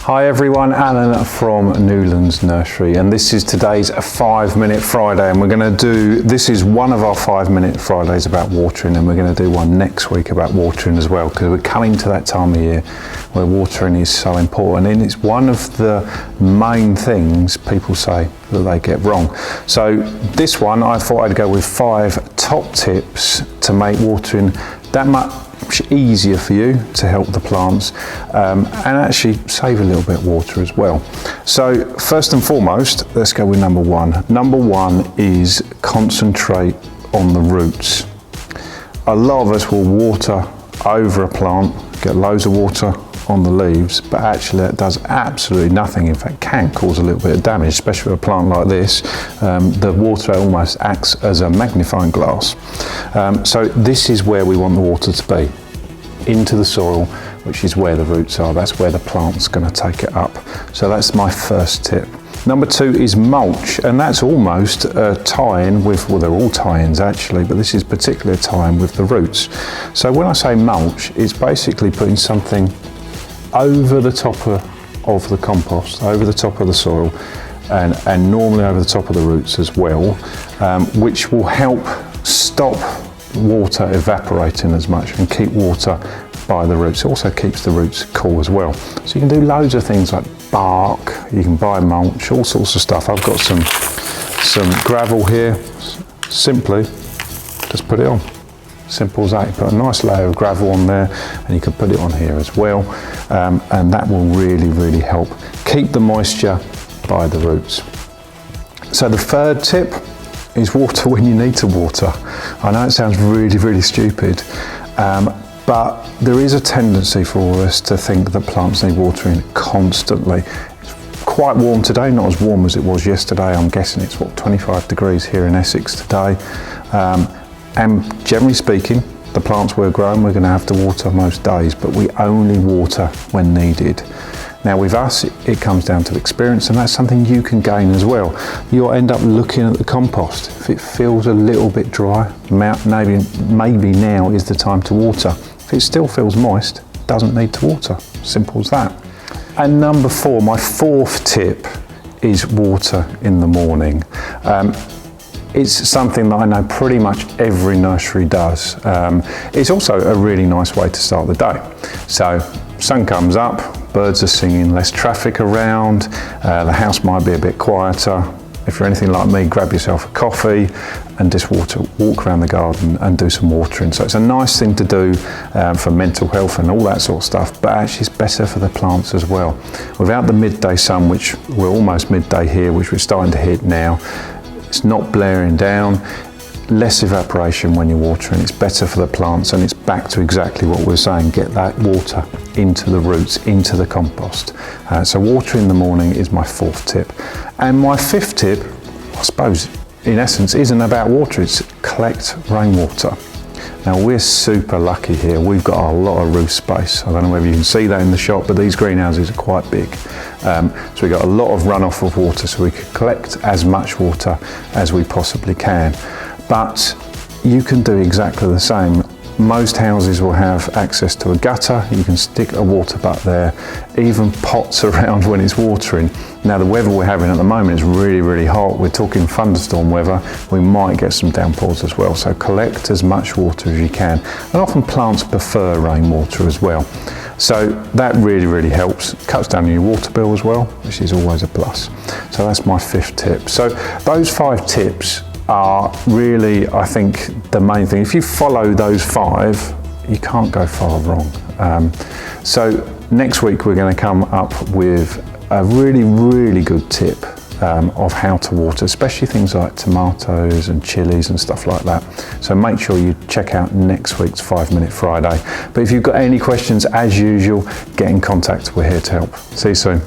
Hi everyone, Alan from Newlands Nursery, and this is today's 5-minute Friday, and we're going to do, this is one of our 5-minute Fridays about watering, and we're going to do one next week about watering as well, because we're coming to that time of year where watering is so important, and it's one of the main things people say that they get wrong. So this one, I thought I'd go with 5 top tips to make watering that much easier for you to help the plants and actually save a little bit of water as well. So first and foremost, let's go with number 1. Number 1 is concentrate on the roots. A lot of us will water over a plant, get loads of water on the leaves, but actually that does absolutely nothing. In fact, can cause a little bit of damage, especially with a plant like this. The water almost acts as a magnifying glass. So this is where we want the water to be, into the soil, which is where the roots are. That's where the plant's going to take it up. So that's my first tip. Number 2 is mulch, and that's almost a tie-in with, well, they're all tie-ins actually, but this is particularly a tie-in with the roots. So when I say mulch, it's basically putting something over the top of the compost, over the top of the soil, and normally over the top of the roots as well, which will help stop water evaporating as much and keep water by the roots. It also keeps the roots cool as well. So you can do loads of things like bark, you can buy mulch, all sorts of stuff. I've got some gravel here. Simply just put it on. Simple as that. You put a nice layer of gravel on there, and you can put it on here as well, and that will really help keep the moisture by the roots. So the third tip is water when you need to water. I know it sounds really stupid, but there is a tendency for us to think that plants need watering constantly. It's quite warm today, not as warm as it was yesterday. I'm guessing it's 25 degrees here in Essex today. And generally speaking, the plants we're growing, we're going to have to water most days, but we only water when needed. Now with us, it comes down to experience, and that's something you can gain as well. You'll end up looking at the compost. If it feels a little bit dry, maybe now is the time to water. If it still feels moist, doesn't need to water. Simple as that. And number 4, my 4th tip is water in the morning. It's something that I know pretty much every nursery does. It's also a really nice way to start the day. So sun comes up, birds are singing, less traffic around, the house might be a bit quieter. If you're anything like me, grab yourself a coffee and just walk around the garden and do some watering. So it's a nice thing to do for mental health and all that sort of stuff, but actually it's better for the plants as well. Without the midday sun, which we're almost midday here, which we're starting to hit now, it's not blaring down, less evaporation when you're watering, it's better for the plants, and it's back to exactly what we're saying, get that water into the roots, into the compost. So water in the morning is my 4th tip. And my 5th tip, I suppose, in essence, isn't about water, it's collect rainwater. Now we're super lucky here, we've got a lot of roof space. I don't know whether you can see that in the shop, but these greenhouses are quite big. So we've got a lot of runoff of water, so we can collect as much water as we possibly can. But you can do exactly the same. Most houses will have access to a gutter, you can stick a water butt there, even pots around when it's watering. Now the weather we're having at the moment is really hot, we're talking thunderstorm weather, we might get some downpours as well, so collect as much water as you can. And often plants prefer rainwater as well. So that really helps, cuts down your water bill as well, which is always a plus. So that's my 5th tip. So those 5 tips are really, I think, the main thing. If you follow those 5, you can't go far wrong. So next week we're going to come up with a really good tip of how to water, especially things like tomatoes and chilies and stuff like that. So make sure you check out next week's 5-minute Friday. But if you've got any questions, as usual, get in contact. We're here to help. See you soon.